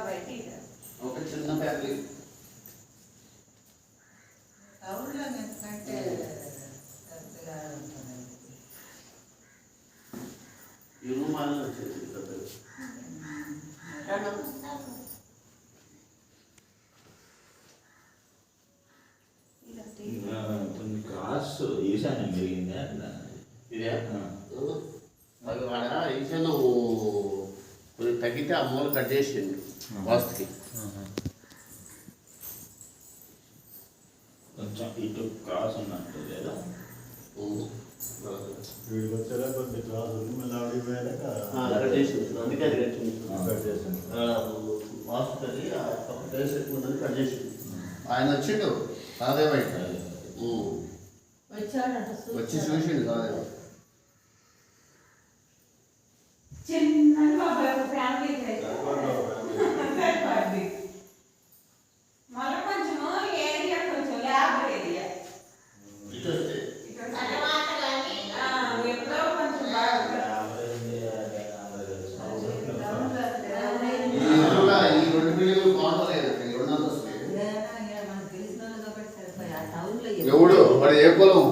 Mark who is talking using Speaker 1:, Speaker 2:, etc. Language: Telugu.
Speaker 1: ఒక చిన్న ఫ్యామిలీ. ఈ రూమ్ అని వచ్చేది
Speaker 2: కొన్ని క్రాస్ ఈశాన్యం పెరిగింది అట్లా
Speaker 1: ఇదే అది వాడ ఈశాన్యం కొద్దిగా తగ్గితే ఆ మూల కట్ చేసిండు వాస్తుకి.
Speaker 2: కొంచెం ఇటు క్రాస్ ఉన్నట్టు లేదా
Speaker 3: వీడికి వచ్చేలా కొద్ది క్లాస్ ఉంది, మళ్ళీ ఆవిడ పోయాక
Speaker 1: కట్ చేసింది. అందుకే అది కట్ చేసింది. వాస్తు తల్లి ఒక ప్లేస్ ఎక్కువ ఉందని కట్ చేసింది. ఆయన వచ్చిండు కాదేవ వచ్చి చూసిండు కాదేవ. ఎవడు వాడు ఏ కులం?